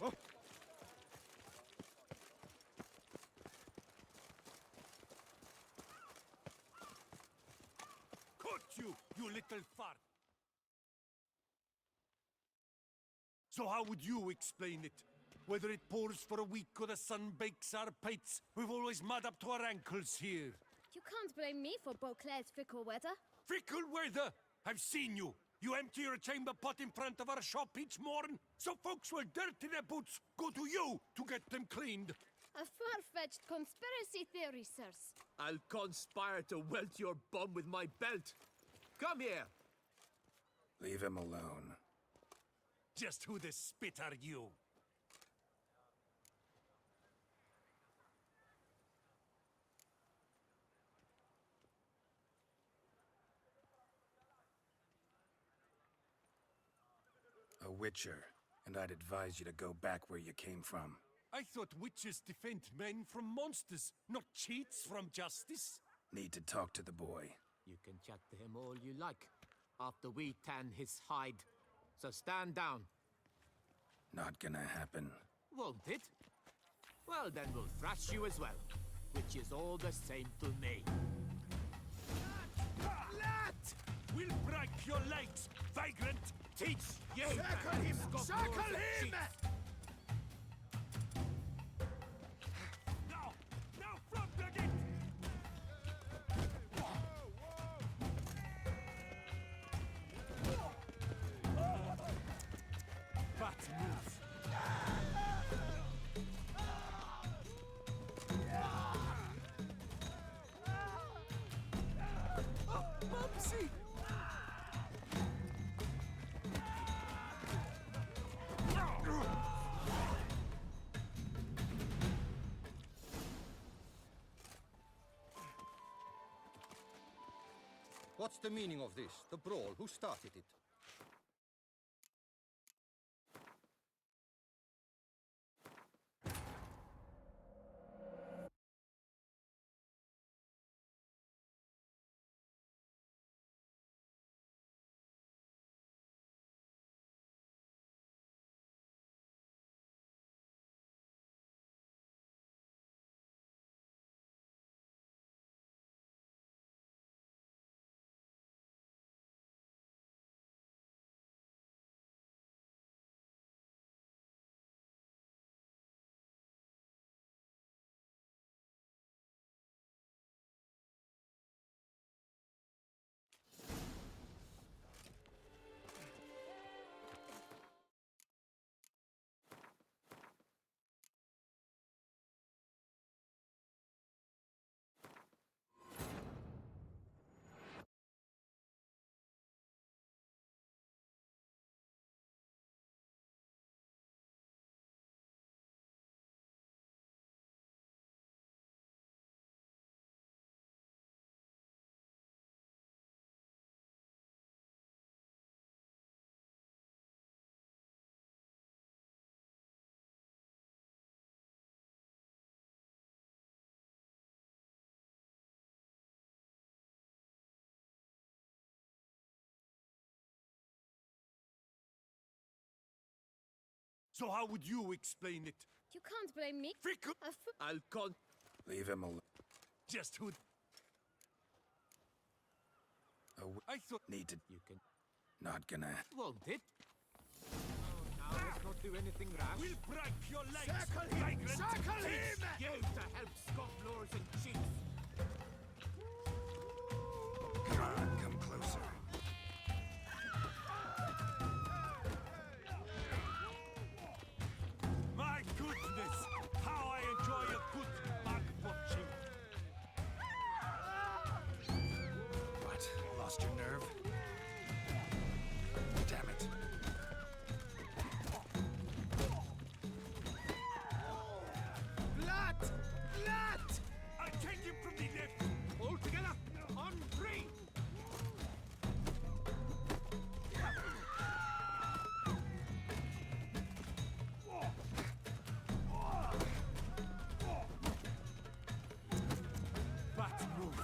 Oh. Caught you, you little fart! So how would you explain it? Whether it pours for a week or the sun bakes our pates, we've always mud up to our ankles here. You can't blame me for Beauclair's fickle weather. Fickle weather! I've seen you! You empty your chamber pot in front of our shop each morn, so folks will dirty their boots, go to you to get them cleaned. A far-fetched conspiracy theory, sirs. I'll conspire to welt your bum with my belt. Come here! Leave him alone. Just who the spit are you? A witcher, and I'd advise you to go back where you came from. I thought witches defend men from monsters, not cheats from justice. Need to talk to the boy. You can chat to him all you like, after we tan his hide. So stand down. Not gonna happen. Won't it? Well, then we'll thrash you as well, which is all the same to me. Lad! We'll break your legs, vagrant! Teach you! Circle him! Circle him! Now! Now, flop-plug it! Bad move. Oh, Mumsy! What's the meaning of this? The brawl? Who started it? So how would you explain it? You can't blame me. Fickle! I'll con... Leave him alone. Just who... I thought... Needed. You can... Not gonna. Won't it? Oh, now let's not do anything rash. We'll break your legs! Circle him! migrant Circle thief! him! You to help scofflaws and cheats. Come on, come closer. My goodness! How I enjoy a good mug watching! What? Lost your nerve? Damn it. Blood! Blood! I'll take him from the left! All together! On three! Bat move!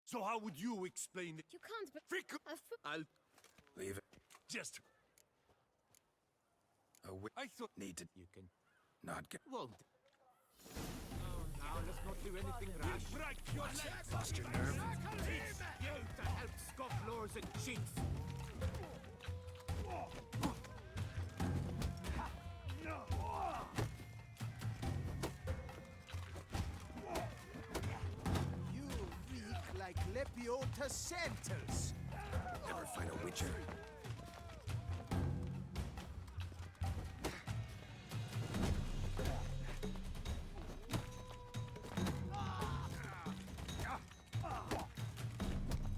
So how would you explain it? You can't be... Fickle! I'll... Leave it. Just... I I thought... needed. You can... Not get. Won't. Oh, now let's not do anything rash. Break your legs! Lost your nerve? You to help scofflaws and cheats. You reek like Lepiota Santos. Never fight a witcher.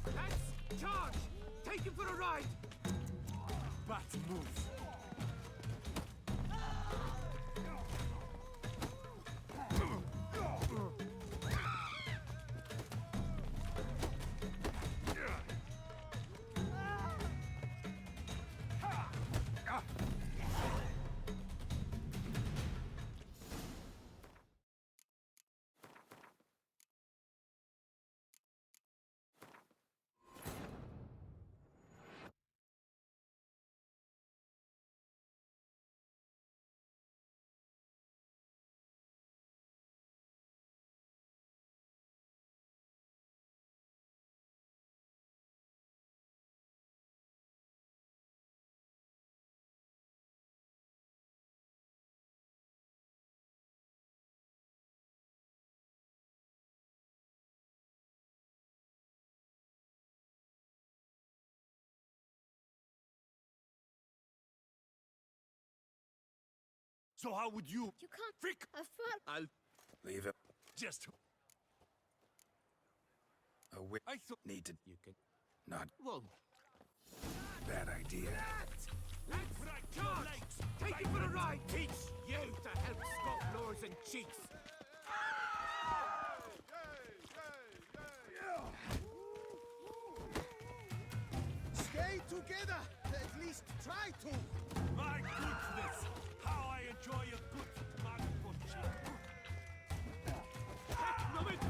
Let's charge! Take him for a ride! Bat move! So how would you... You can't... Fick! I'll... Leave it. Just... I I thought... needed. You can... Not. Won't. Bad idea. Let's Break your charge! legs! Take him for a ride! Teach you to help scofflaws and cheats. Stay together. At least try to. My goodness! How I enjoy a good mug watching! Numb it!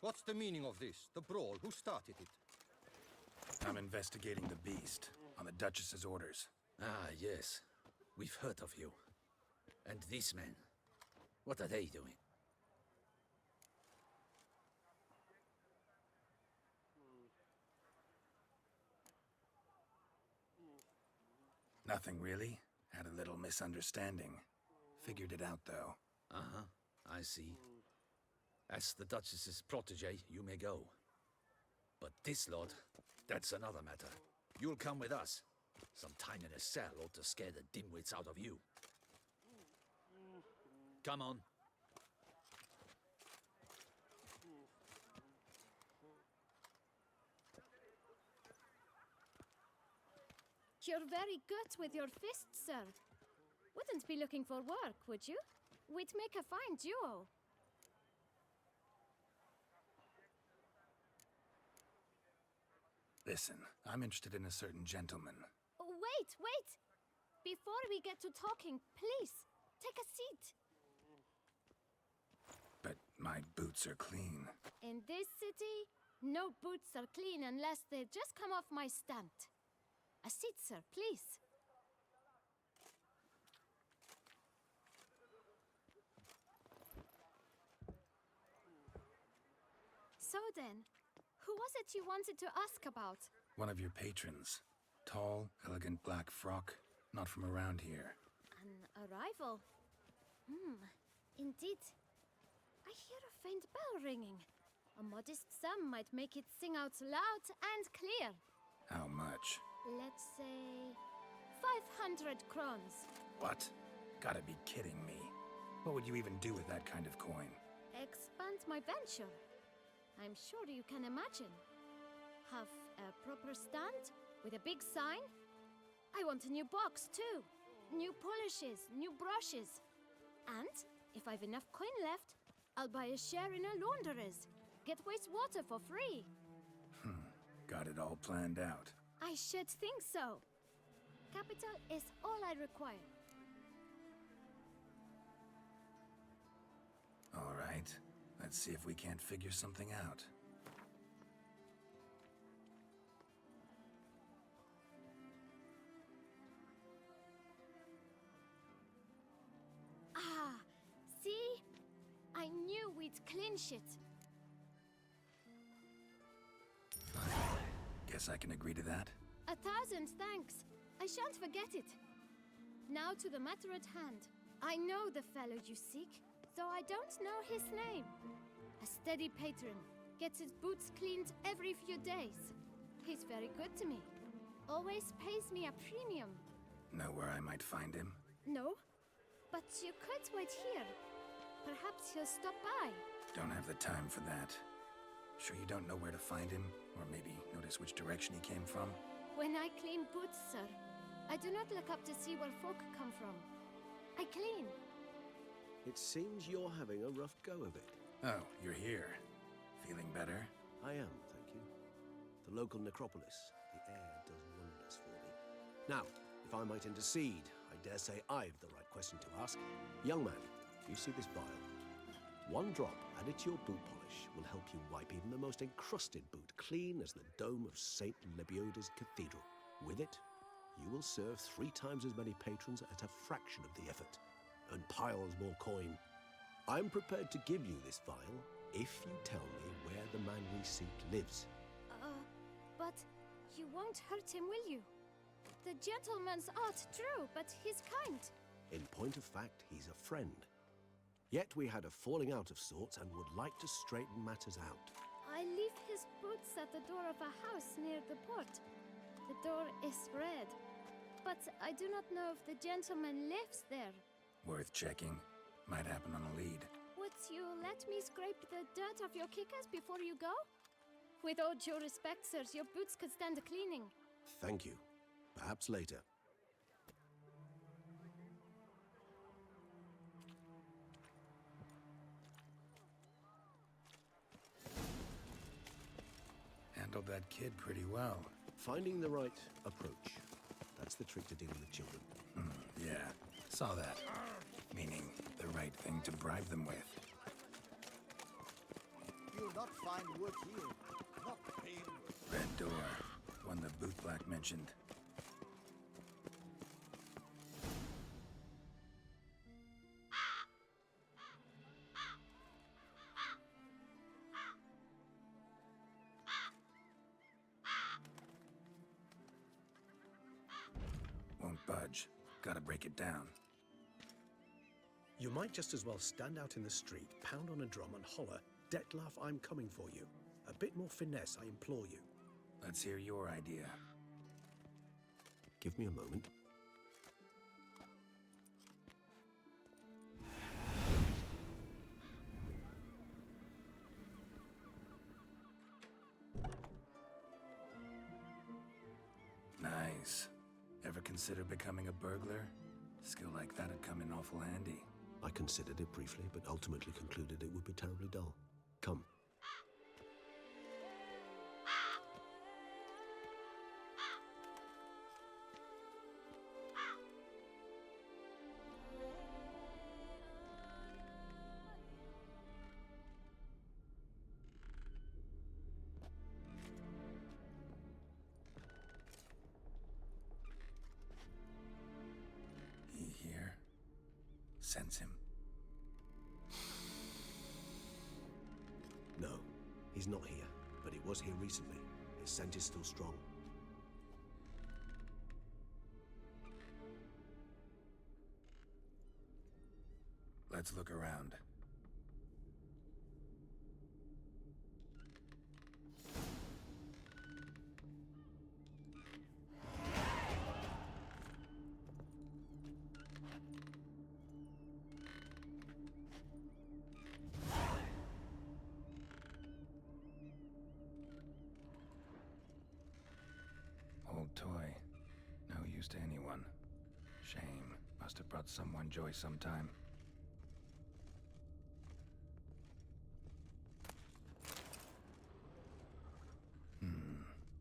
What's the meaning of this? The brawl? Who started it? I'm investigating the beast, on the Duchess's orders. Ah, yes. We've heard of you. And these men, what are they doing? Nothing really. Had a little misunderstanding. Figured it out, though. Uh-huh, I see. As the Duchess's protege, you may go. But this lot, that's another matter. You'll come with us. Some time in a cell ought to scare the dimwits out of you. Come on. You're very good with your fists, sir. Wouldn't be looking for work, would you? We'd make a fine duo. Listen, I'm interested in a certain gentleman. Oh, wait! Before we get to talking, please, take a seat. But my boots are clean. In this city, no boots are clean unless they just come off my stand. A seat, sir, please. So then, who was it you wanted to ask about? One of your patrons. Tall, elegant black frock. Not from around here. An arrival? Indeed. I hear a faint bell ringing. A modest sum might make it sing out loud and clear. How much? Let's say 500 crowns. What? Gotta be kidding me. What would you even do with that kind of coin? Expand my venture. I'm sure you can imagine. Have a proper stand with a big sign. I want a new box too. New polishes, new brushes. And if I've enough coin left, I'll buy a share in a launderer's. Get wastewater for free. Got it all planned out. I should think so. Capital is all I require. All right. Let's see if we can't figure something out. Ah, see? I knew we'd clinch it. Fine. Guess I can agree to that. 1,000 thanks. I shan't forget it. Now to the matter at hand. I know the fellow you seek, though I don't know his name. A steady patron, gets his boots cleaned every few days. He's very good to me. Always pays me a premium. Know where I might find him? No, but you could wait here. Perhaps he'll stop by. Don't have the time for that. Sure you don't know where to find him? Or maybe notice which direction he came from? When I clean boots, sir, I do not look up to see where folk come from. I clean. It seems you're having a rough go of it. Oh, you're here. Feeling better? I am, thank you. The local necropolis. The air does wonders for me. Now, if I might intercede, I dare say I've the right question to ask. Young man, you see this vial? One drop added to your boot polish will help you wipe even the most encrusted boot clean as the dome of St. Lebioda's Cathedral. With it, you will serve 3 times as many patrons at a fraction of the effort. Earn piles more coin. I'm prepared to give you this vial if you tell me where the man we seek lives. But you won't hurt him, will you? The gentleman's art true, but he's kind. In point of fact, he's a friend. Yet we had a falling out of sorts and would like to straighten matters out. I leave his boots at the door of a house near the port. The door is red, but I do not know if the gentleman lives there. Worth checking. Might happen on a lead. Would you let me scrape the dirt off your kickers before you go? With all due respect, sirs, your boots could stand a cleaning. Thank you. Perhaps later. Handled that kid pretty well. Finding the right approach. That's the trick to dealing with children. Yeah, saw that. Meaning, the right thing to bribe them with. You'd not find wood here. Not pain. Red door. One the bootblack mentioned. Won't budge. Gotta break it down. You might just as well stand out in the street, pound on a drum and holler, Dettlaff, I'm coming for you. A bit more finesse, I implore you. Let's hear your idea. Give me a moment. Nice. Ever consider becoming a burglar? Skill like that'd come in awful handy. I considered it briefly, but ultimately concluded it would be terribly dull. Come. He here? Sense him. No, he's not here, but he was here recently. His scent is still strong. Let's look around. Old toy. No use to anyone. Shame. Must have brought someone joy sometime.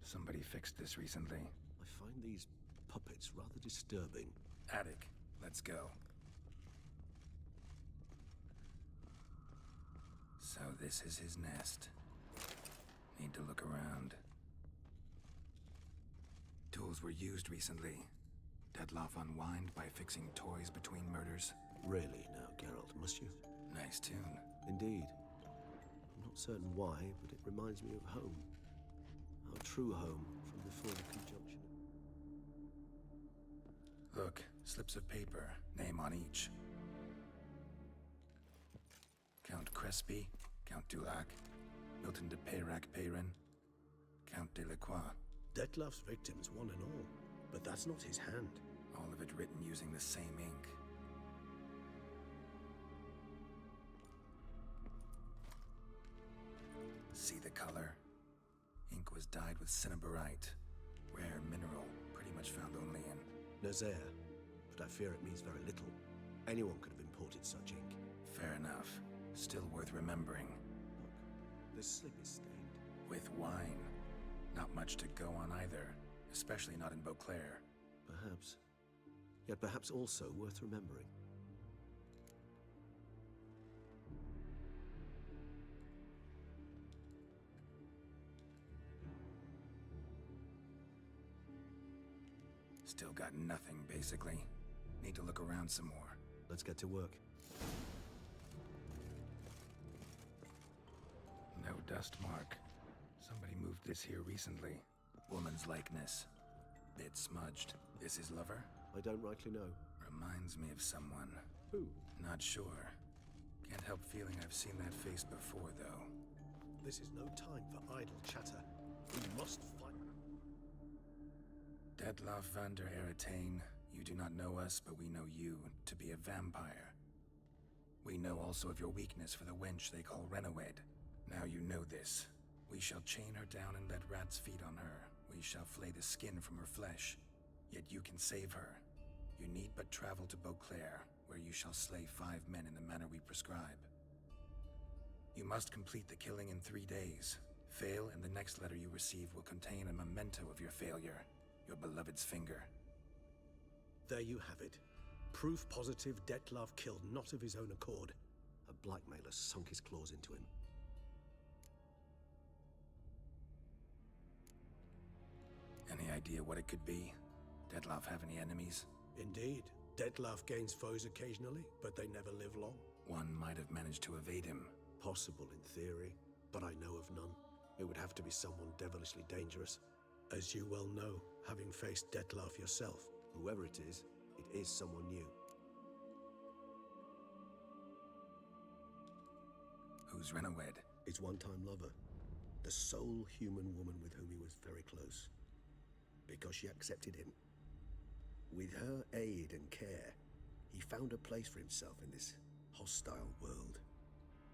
Somebody fixed this recently. I find these puppets rather disturbing. Attic. Let's go. So this is his nest. Need to look around. Tools were used recently. Dettlaff unwind by fixing toys between murders. Really now, Geralt, must you? Nice tune. Indeed. I'm not certain why, but it reminds me of home. Our true home from before the conjunction. Look, slips of paper, name on each. Count Crespi, Count Dulac, Milton de Peyrac-Peyrin, Count Delacroix. Dettlaff's victims, one and all. But that's not his hand. All of it written using the same ink. See the color? Ink was dyed with cinnabarite. Rare mineral, pretty much found only in... Nazaire. But I fear it means very little. Anyone could have imported such ink. Fair enough. Still worth remembering. Look, this slip is stained. With wine. Not much to go on either. Especially not in Beauclair. Perhaps. Yet perhaps also worth remembering. Still got nothing, basically. Need to look around some more. Let's get to work. No dust mark. Somebody moved this here recently. Woman's likeness. Bit smudged. This his lover? I don't rightly know. Reminds me of someone. Who? Not sure. Can't help feeling I've seen that face before, though. This is no time for idle chatter. We must fight. Dettlaff van der Eretain, you do not know us, but we know you to be a vampire. We know also of your weakness for the wench they call Renawed. Now you know this. We shall chain her down and let rats feed on her. We shall flay the skin from her flesh. Yet you can save her. You need but travel to Beauclair, where you shall slay 5 men in the manner we prescribe. You must complete the killing in 3 days. Fail, and the next letter you receive will contain a memento of your failure. Your beloved's finger. There you have it. Proof positive Dettlaff killed not of his own accord. A blackmailer sunk his claws into him. Any idea what it could be? Dettlaff have any enemies? Indeed. Dettlaff gains foes occasionally, but they never live long. One might have managed to evade him. Possible in theory, but I know of none. It would have to be someone devilishly dangerous. As you well know, having faced Dettlaff yourself, whoever it is someone new. Who's Renowed? His one-time lover. The sole human woman with whom he was very close. Because she accepted him. With her aid and care, he found a place for himself in this hostile world.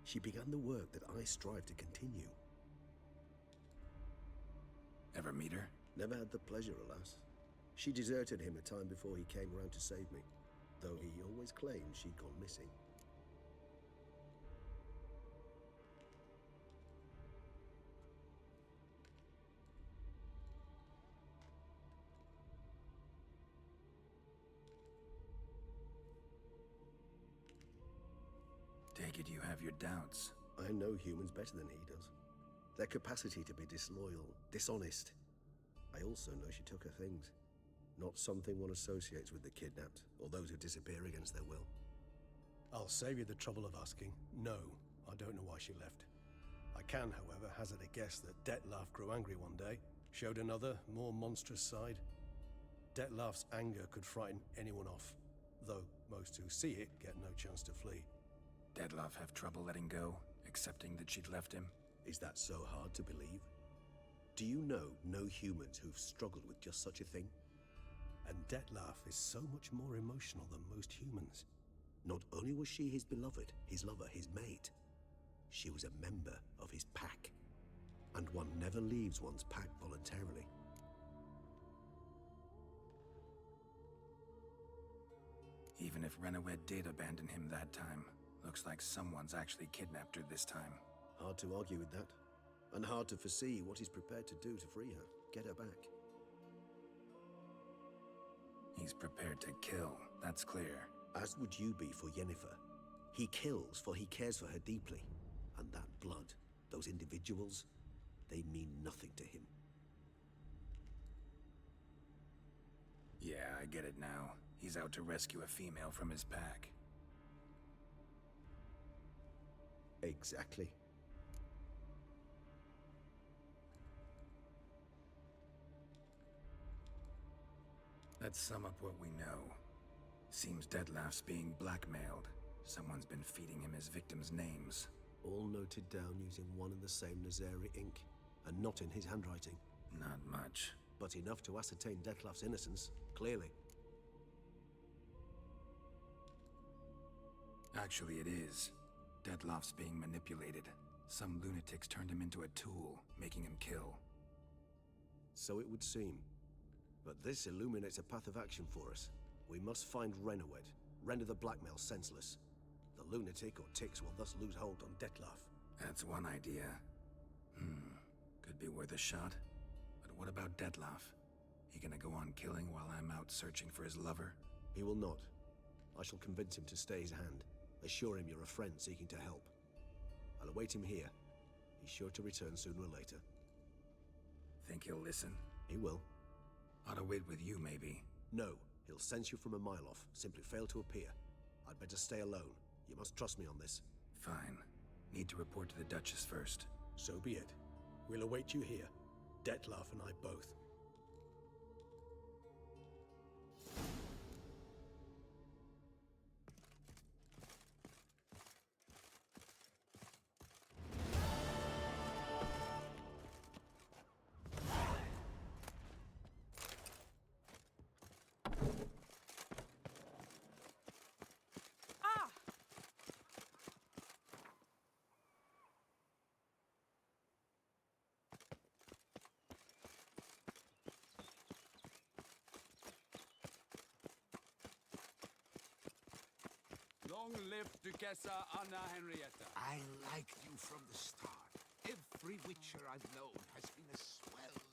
She began the work that I strive to continue. Ever meet her? Never had the pleasure, alas. She deserted him a time before he came round to save me, though he always claimed she'd gone missing. Take it you have your doubts. I know humans better than he does. Their capacity to be disloyal, dishonest. I also know she took her things. Not something one associates with the kidnapped, or those who disappear against their will. I'll save you the trouble of asking. No, I don't know why she left. I can, however, hazard a guess that Dettlaff grew angry one day, showed another, more monstrous side. Dettlaff's anger could frighten anyone off, though most who see it get no chance to flee. Dettlaff have trouble letting go, accepting that she'd left him? Is that so hard to believe? Do you know no humans who've struggled with just such a thing? And Dettlaff is so much more emotional than most humans. Not only was she his beloved, his lover, his mate, she was a member of his pack. And one never leaves one's pack voluntarily. Even if Renowed did abandon him that time, looks like someone's actually kidnapped her this time. Hard to argue with that. And hard to foresee what he's prepared to do to free her, get her back. He's prepared to kill, that's clear. As would you be for Yennefer. He kills for he cares for her deeply. And that blood, those individuals, they mean nothing to him. Yeah, I get it now. He's out to rescue a female from his pack. Exactly. Let's sum up what we know. Seems Dettlaff's being blackmailed. Someone's been feeding him his victims' names. All noted down using one and the same Nazeri ink, and not in his handwriting. Not much. But enough to ascertain Dettlaff's innocence, clearly. Actually, it is. Dettlaff's being manipulated. Some lunatics turned him into a tool, making him kill. So it would seem. But this illuminates a path of action for us. We must find Renowed, render the blackmail senseless. The lunatic or ticks will thus lose hold on Dettlaff. That's one idea. Could be worth a shot. But what about Dettlaff? He gonna go on killing while I'm out searching for his lover? He will not. I shall convince him to stay his hand. Assure him you're a friend seeking to help. I'll await him here. He's sure to return sooner or later. Think he'll listen? He will. Ought to wait with you, maybe. No, he'll sense you from a mile off. Simply fail to appear. I'd better stay alone. You must trust me on this. Fine. Need to report to the Duchess first. So be it. We'll await you here. Dettlaff and I both. Long live Duchessa Anna Henrietta. I liked you from the start. Every Witcher I've known has been a swell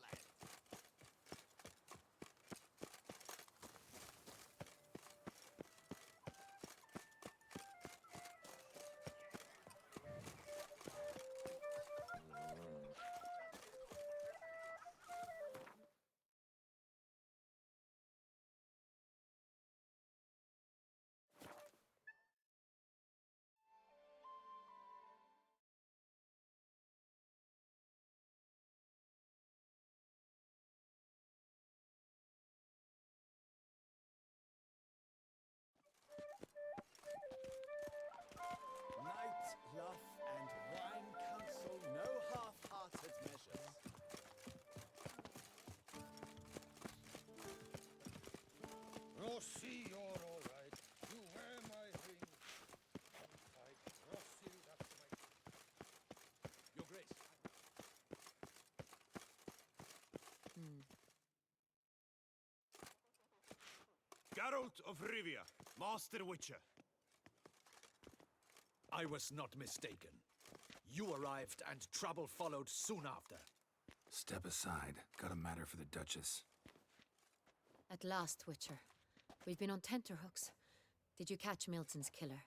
Geralt of Rivia, Master Witcher. I was not mistaken. You arrived and trouble followed soon after. Step aside. Got a matter for the Duchess. At last, Witcher. We've been on tenterhooks. Did you catch Milton's killer?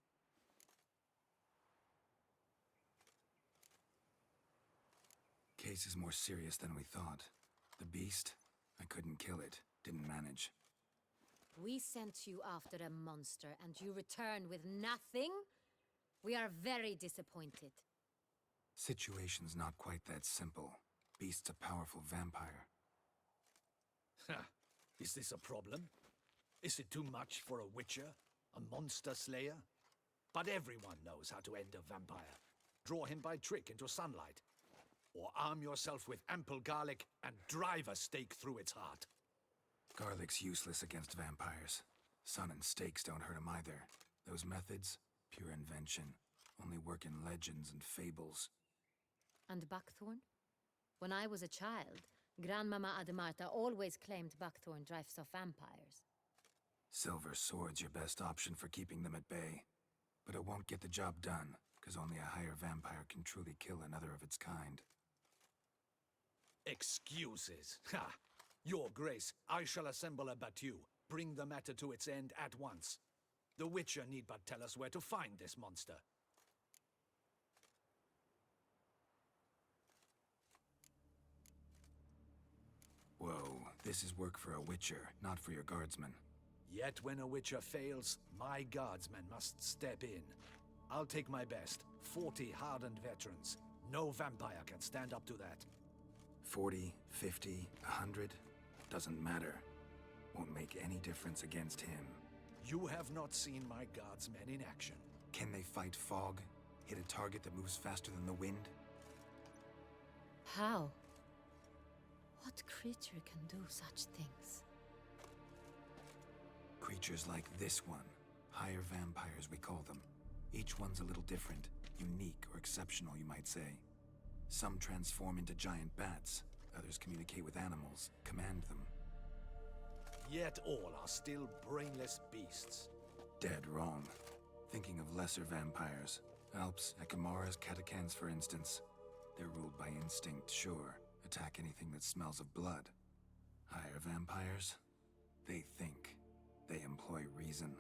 Case is more serious than we thought. The beast? I couldn't kill it. Didn't manage. We sent you after a monster, and you return with nothing? We are very disappointed. Situation's not quite that simple. Beast's a powerful vampire. Ha! Is this a problem? Is it too much for a witcher? A monster slayer? But everyone knows how to end a vampire. Draw him by trick into sunlight. Or arm yourself with ample garlic and drive a stake through its heart. Garlic's useless against vampires. Sun and stakes don't hurt him either. Those methods, pure invention. Only work in legends and fables. And Buckthorn? When I was a child, Grandmama Ademarta always claimed Buckthorn drives off vampires. Silver Sword's your best option for keeping them at bay. But it won't get the job done, because only a higher vampire can truly kill another of its kind. Excuses. Ha! Your Grace, I shall assemble a battue. Bring the matter to its end at once. The Witcher need but tell us where to find this monster. Whoa, this is work for a Witcher, not for your guardsmen. Yet when a Witcher fails, my guardsmen must step in. I'll take my best. 40 hardened veterans. No vampire can stand up to that. 40, 50, 100? Doesn't matter. Won't make any difference against him. You have not seen my guardsmen in action. Can they fight fog? Hit a target that moves faster than the wind? How? What creature can do such things? Creatures like this one. Higher vampires, we call them. Each one's a little different. Unique or exceptional, you might say. Some transform into giant bats. Others communicate with animals, command them. Yet all are still brainless beasts. Dead wrong. Thinking of lesser vampires. Alps, Ekamaras, Catacans, for instance. They're ruled by instinct, sure. Attack anything that smells of blood. Higher vampires? They think. They employ reason.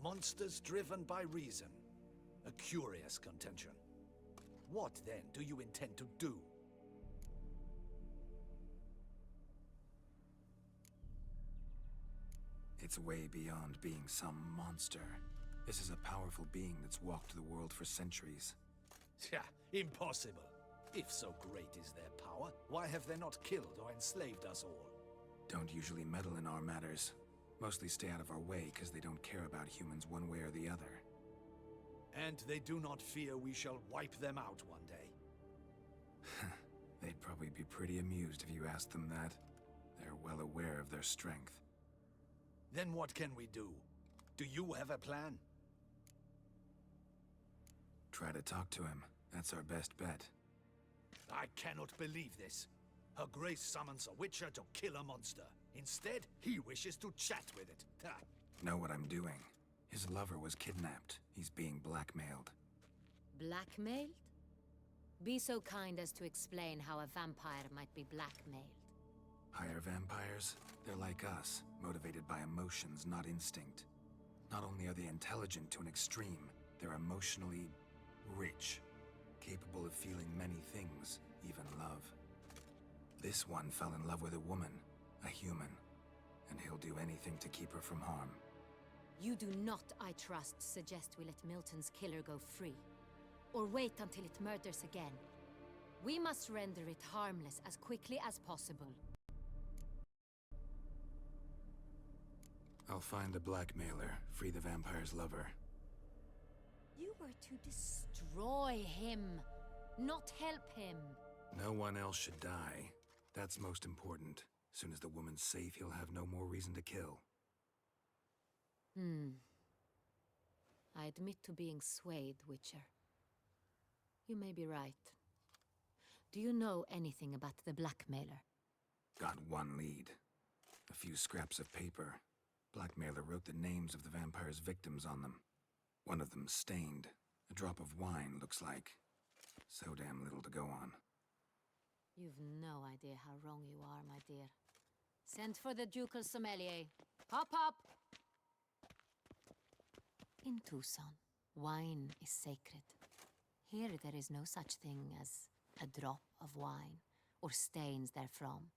Monsters driven by reason. A curious contention. What, then, do you intend to do? It's way beyond being some monster. This is a powerful being that's walked the world for centuries. Yeah, impossible. If so great is their power, why have they not killed or enslaved us all? Don't usually meddle in our matters. Mostly stay out of our way because they don't care about humans one way or the other. And they do not fear we shall wipe them out one day. They'd probably be pretty amused if you asked them that. They're well aware of their strength. Then what can we do? Do you have a plan? Try to talk to him. That's our best bet. I cannot believe this. Her Grace summons a Witcher to kill a monster. Instead, he wishes to chat with it. Ha! Know what I'm doing. His lover was kidnapped. He's being blackmailed. Blackmailed? Be so kind as to explain how a vampire might be blackmailed. Higher vampires? They're like us, motivated by emotions, not instinct. Not only are they intelligent to an extreme, they're emotionally rich, capable of feeling many things, even love. This one fell in love with a woman, a human, and he'll do anything to keep her from harm. You do not, I trust, suggest we let Milton's killer go free. Or wait until it murders again. We must render it harmless as quickly as possible. I'll find the blackmailer, free the vampire's lover. You were to destroy him, not help him. No one else should die. That's most important. Soon as the woman's safe, he'll have no more reason to kill. I admit to being swayed, Witcher. You may be right. Do you know anything about the blackmailer? Got one lead. A few scraps of paper. Blackmailer wrote the names of the vampire's victims on them. One of them stained. A drop of wine looks like. So damn little to go on. You've no idea how wrong you are, my dear. Send for the ducal sommelier. Hop, hop! In Tucson, wine is sacred. Here there is no such thing as a drop of wine, or stains therefrom.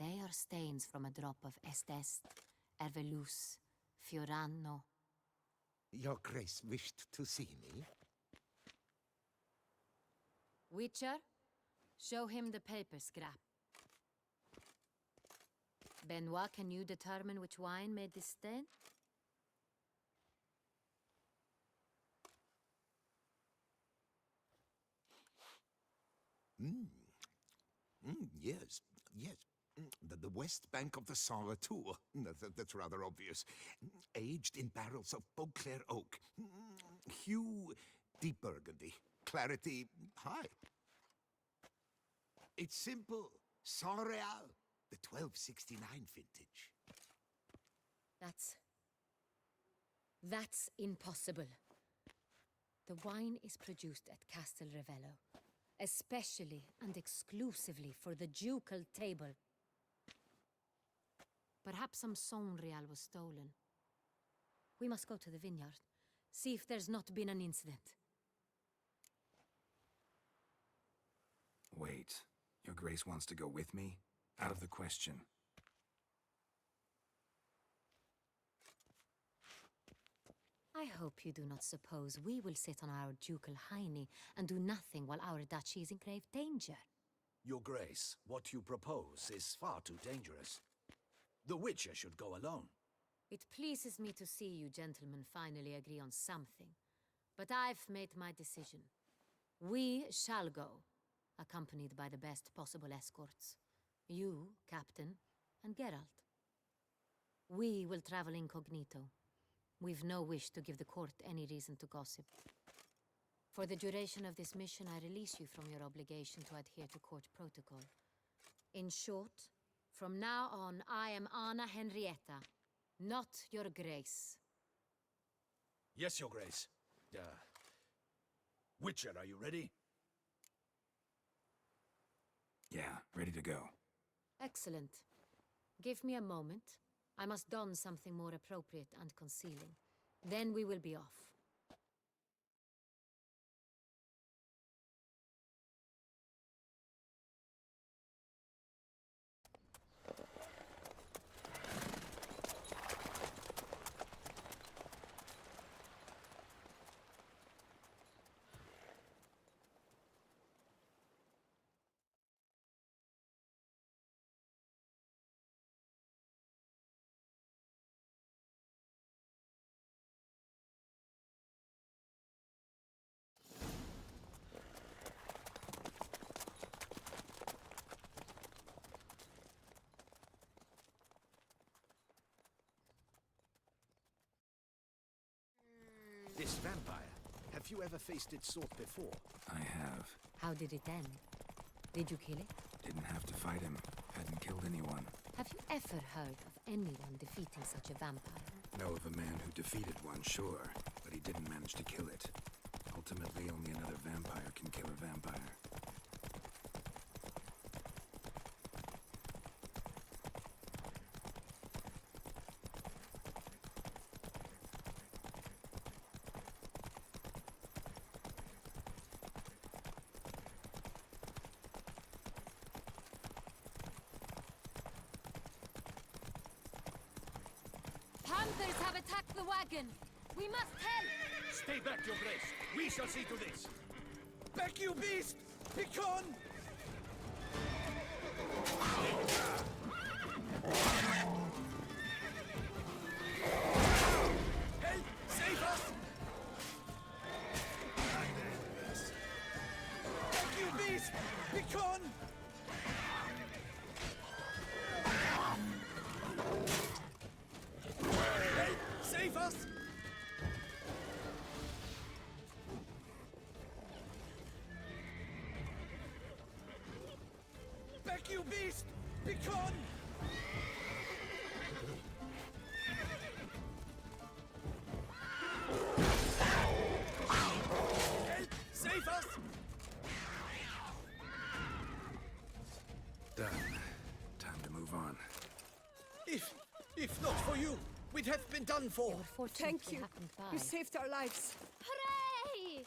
They are stains from a drop of Est, Ervelus, Fiorano. Your Grace wished to see me? Witcher, show him the paper scrap. Benoit, can you determine which wine made this stain? Yes, yes. The west bank of the Sarre Tour. That's rather obvious. Aged in barrels of Beauclair oak. Hue, deep burgundy. Clarity, high. It's simple. Saint-Réal, the 1269 vintage. That's impossible. The wine is produced at Castel Ravello, especially and exclusively for the ducal table. Perhaps some Saint-Réal was stolen. We must go to the vineyard, see if there's not been an incident. Wait. Your Grace wants to go with me? Out of the question. I hope you do not suppose we will sit on our ducal hiney and do nothing while our duchy is in grave danger. Your Grace, what you propose is far too dangerous. The Witcher should go alone. It pleases me to see you gentlemen finally agree on something. But I've made my decision. We shall go, accompanied by the best possible escorts. You, Captain, and Geralt. We will travel incognito. We've no wish to give the court any reason to gossip. For the duration of this mission, I release you from your obligation to adhere to court protocol. In short, from now on, I am Anna Henrietta, not your Grace. Yes, Your Grace. Witcher, are you ready? Yeah, ready to go. Excellent. Give me a moment. I must don something more appropriate and concealing. Then we will be off. This vampire, have you ever faced its sort before? I have. How did it end? Did you kill it? Didn't have to fight him. Hadn't killed anyone. Have you ever heard of anyone defeating such a vampire? Know of a man who defeated one, sure, but he didn't manage to kill it. Ultimately, only another vampire can kill a vampire. Panthers have attacked the wagon! We must help! Stay back, Your Grace. We shall see to this. Back, you beast! Begone! Help! Save us! Back, you beast! Begone! Help! Save us! Back, you beast! Begone! with us? Done. Time to move on. If not for you, we'd have been done for. They were fortunately happened by. You saved our lives. Hooray!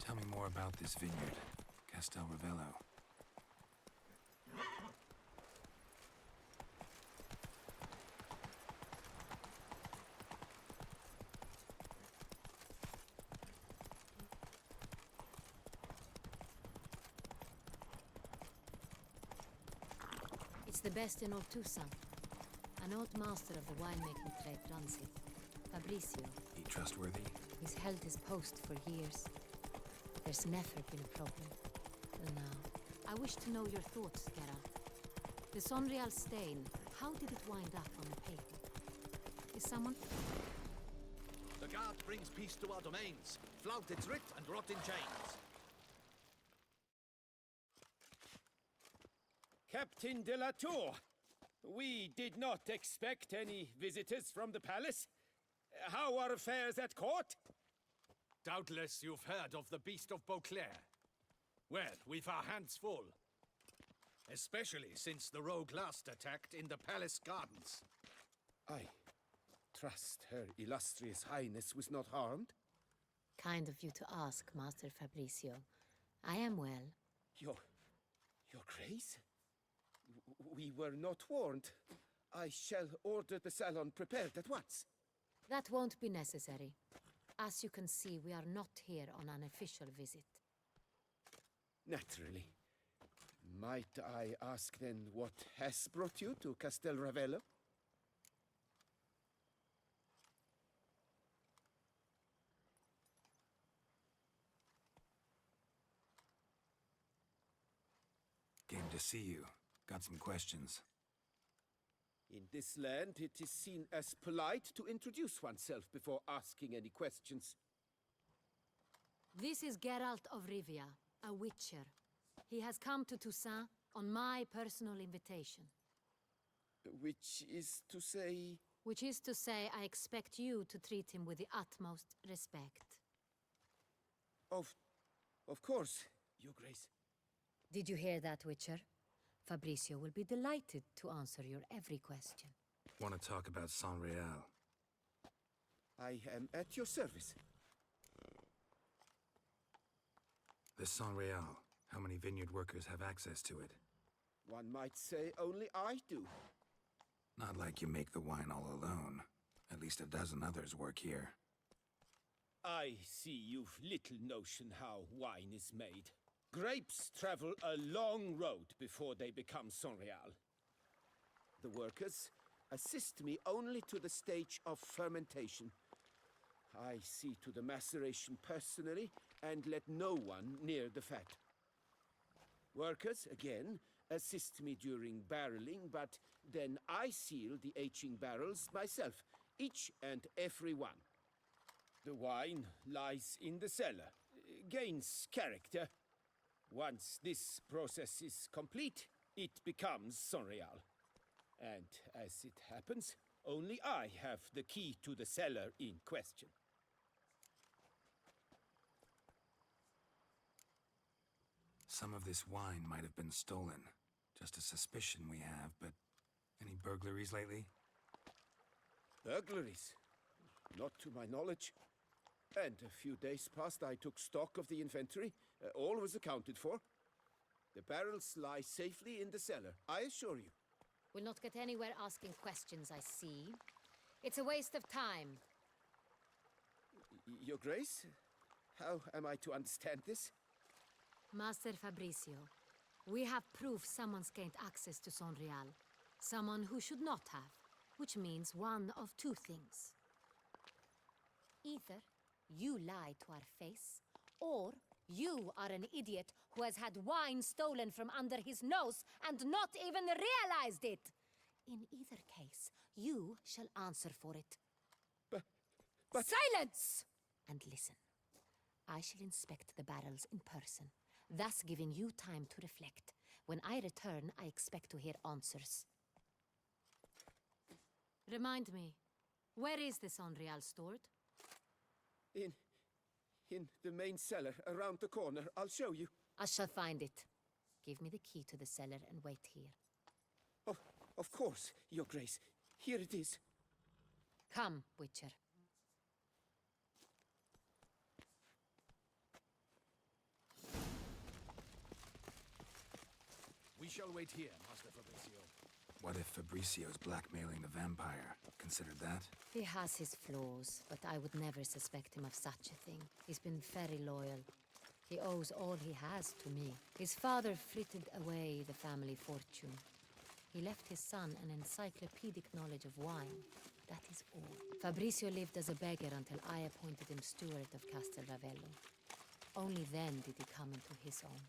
Tell me more about this vineyard, Castel Ravello. It's the best in old Toussaint. An old master of the winemaking trade runs it. Fabricio. He trustworthy? He's held his post for years. There's never been a problem. Till now. I wish to know your thoughts, Geralt. The Sonreal stain, how did it wind up on the paper? Is someone... The guard brings peace to our domains. Flout its writ and rot in chains. Captain de la Tour, we did not expect any visitors from the palace. How are affairs at court? Doubtless you've heard of the Beast of Beauclair. Well, we've our hands full. Especially since the rogue last attacked in the palace gardens. I trust Her Illustrious Highness was not harmed. Kind of you to ask, Master Fabricio. I am well. Your Grace? We were not warned. I shall order the salon prepared at once. That won't be necessary. As you can see, we are not here on an official visit. Naturally. Might I ask then what has brought you to Castel Ravello? Came to see you. Got some questions. In this land, it is seen as polite to introduce oneself before asking any questions. This is Geralt of Rivia, a witcher. He has come to Toussaint on my personal invitation. Which is to say... Which is to say, I expect you to treat him with the utmost respect. Of course, Your Grace. Did you hear that, Witcher? Fabricio will be delighted to answer your every question. Want to talk about San Real? I am at your service. The San Real. How many vineyard workers have access to it? One might say only I do. Not like you make the wine all alone. At least a dozen others work here. I see you've little notion how wine is made. Grapes travel a long road before they become Sonreal. The workers assist me only to the stage of fermentation. I see to the maceration personally and let no one near the fat. Workers, again, assist me during barreling, but then I seal the aging barrels myself, each and every one. The wine lies in the cellar, gains character. Once this process is complete, it becomes Sonreal. And as it happens, only I have the key to the cellar in question. Some of this wine might have been stolen. Just a suspicion we have, but any burglaries lately? Burglaries? Not to my knowledge. And a few days past I took stock of the inventory. All was accounted for. The barrels lie safely in the cellar, I assure you. We'll not get anywhere asking questions, I see. It's a waste of time. Your Grace? How am I to understand this? Master Fabricio, we have proof someone's gained access to Sonreal. Someone who should not have, which means one of two things. Either you lie to our face, or you are an idiot who has had wine stolen from under his nose and not even realized it. In either case, you shall answer for it. But... Silence! And listen. I shall inspect the barrels in person, thus giving you time to reflect. When I return, I expect to hear answers. Remind me, where is the Sonreal stored? In the main cellar, around the corner. I'll show you. I shall find it. Give me the key to the cellar and wait here. Oh, of course, Your Grace. Here it is. Come, Witcher. We shall wait here, Master Fabrizio. What if Fabricio's blackmailing the vampire? Considered that? He has his flaws, but I would never suspect him of such a thing. He's been very loyal. He owes all he has to me. His father frittered away the family fortune. He left his son an encyclopedic knowledge of wine. That is all. Fabrizio lived as a beggar until I appointed him steward of Castel Ravello. Only then did he come into his own.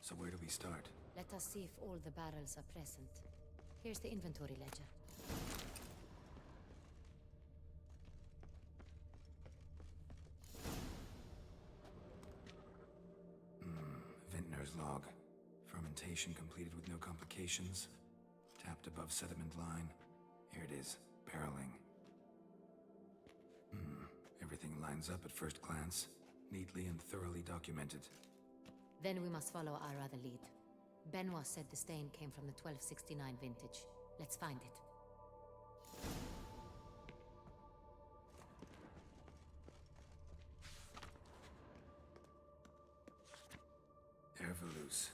So where do we start? Let us see if all the barrels are present. Here's the inventory ledger. Vintner's log. Fermentation completed with no complications. Tapped above sediment line. Here it is. Barreling. Everything lines up at first glance. Neatly and thoroughly documented. Then we must follow our other lead. Benoit said the stain came from the 1269 vintage. Let's find it. Ervelous.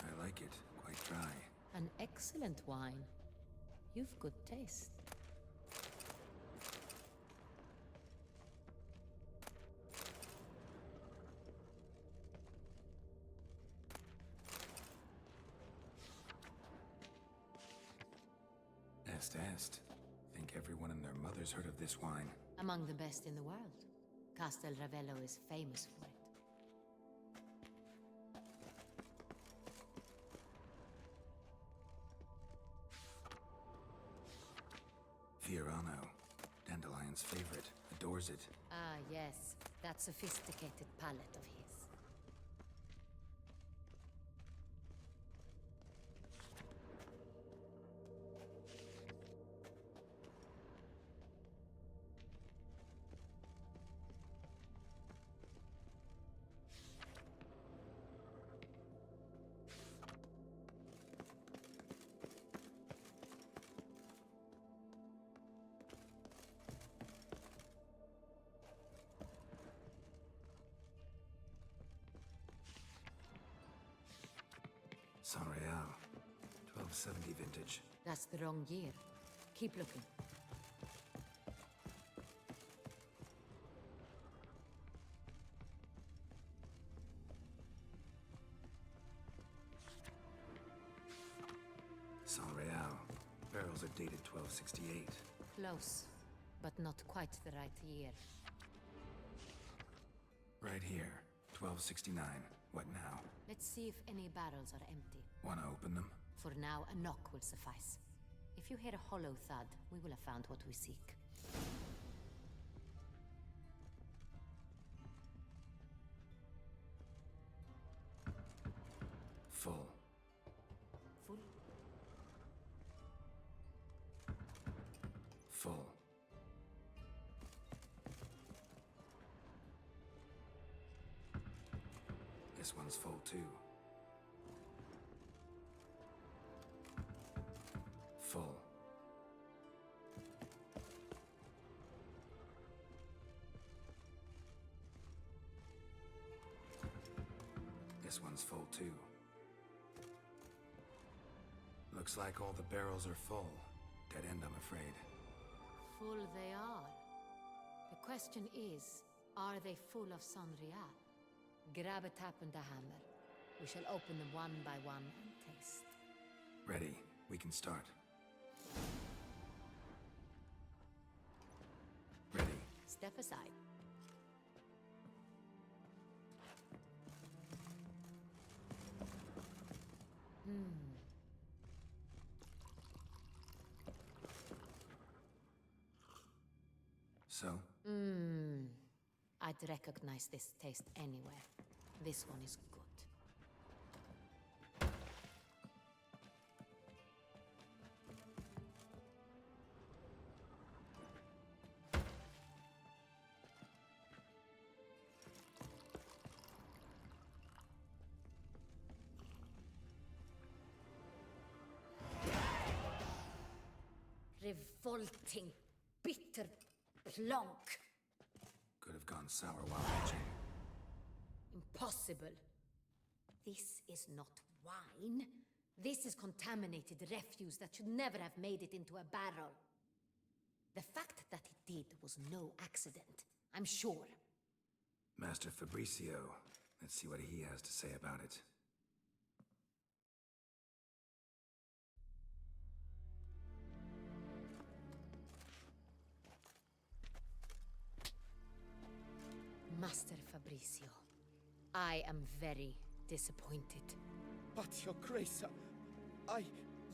I like it. Quite dry. An excellent wine. You've good taste. Est. Think everyone and their mother's heard of this wine. Among the best in the world. Castel Ravello is famous for it. Fiorano. Dandelion's favorite. Adores it. Ah, yes. That sophisticated palate of his. Sonreal. 1270 vintage. That's the wrong year. Keep looking. Sonreal. Barrels are dated 1268. Close, but not quite the right year. Right here. 1269. What now? Let's see if any barrels are empty. Wanna open them? For now, a knock will suffice. If you hear a hollow thud, we will have found what we seek. Full. Full? Full. This one's full too. Full. This one's full too. Looks like all the barrels are full. Dead end, I'm afraid. Full they are. The question is, are they full of Sonreal? Grab a tap and a hammer. We shall open them one by one and taste. Ready. We can start. Ready. Step aside. So? I'd recognize this taste anywhere. This one is good. Revolting, bitter plonk. Could have gone sour while aging. Impossible. This is not wine. This is contaminated refuse that should never have made it into a barrel. The fact that it did was no accident, I'm sure. Master Fabricio. Let's see what he has to say about it. Master Fabricio, I am very disappointed. But, Your Grace, I...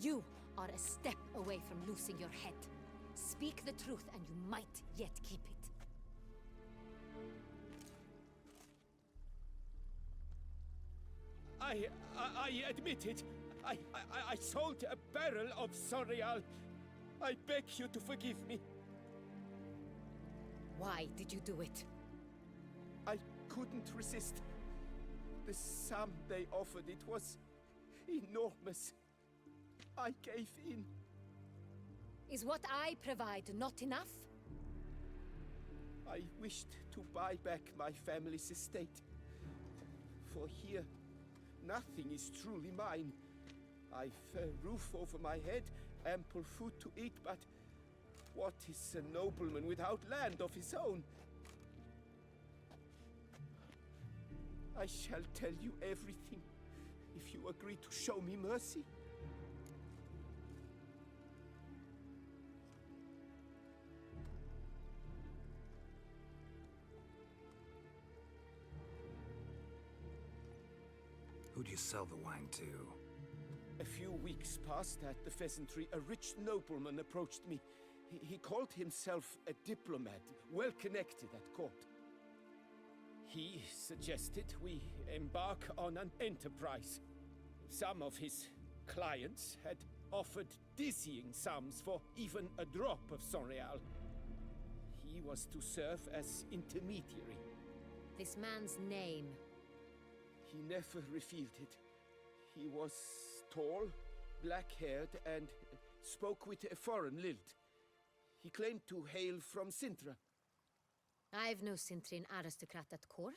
You are a step away from losing your head. Speak the truth and you might yet keep it. I admit it. I sold a barrel of Sonreal. I beg you to forgive me. Why did you do it? I couldn't resist. The sum they offered, it was enormous. I gave in. Is what I provide not enough? I wished to buy back my family's estate. For here, nothing is truly mine. I've a roof over my head, ample food to eat, but what is a nobleman without land of his own? I shall tell you everything, if you agree to show me mercy. Who do you sell the wine to? A few weeks past at the Pheasantry, a rich nobleman approached me. He called himself a diplomat, well connected at court. He suggested we embark on an enterprise. Some of his clients had offered dizzying sums for even a drop of Sonreal. He was to serve as intermediary. This man's name. He never revealed it. He was tall, black-haired, and spoke with a foreign lilt. He claimed to hail from Sintra. I've no Cintrin aristocrat at court.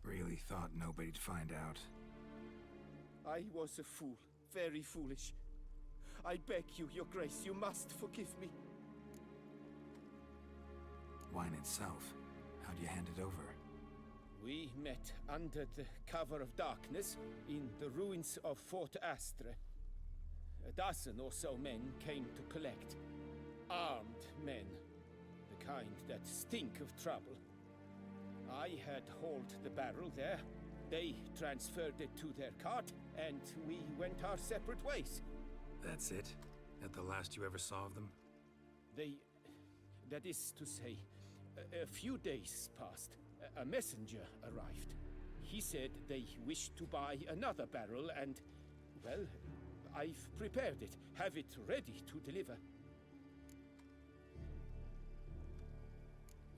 Really thought nobody'd find out. I was a fool, very foolish. I beg you, Your Grace, you must forgive me. Wine itself, how do you hand it over? We met under the cover of darkness in the ruins of Fort Astre. A dozen or so men came to collect. Armed men. The kind that stink of trouble. I had hauled the barrel there. They transferred it to their cart, and we went our separate ways. That's it? That the last you ever saw of them? That is to say, a few days passed. A messenger arrived. He said they wished to buy another barrel and, well, I've prepared it. Have it ready to deliver.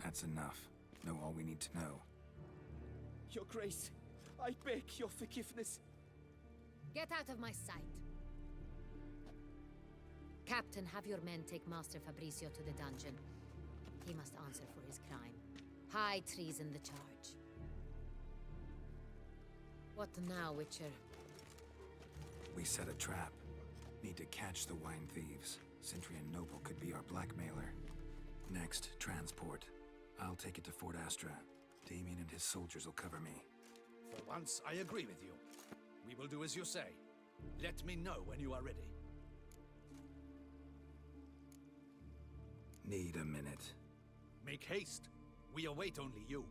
That's enough. Know all we need to know. Your Grace, I beg your forgiveness. Get out of my sight. Captain, have your men take Master Fabricio to the dungeon. He must answer for his crime. High treason the charge. What now, Witcher? We set a trap. Need to catch the wine thieves. Cintrian Noble could be our blackmailer. Next, transport. I'll take it to Fort Astra. Damien and his soldiers will cover me. For once, I agree with you. We will do as you say. Let me know when you are ready. Need a minute. Make haste. We await only you.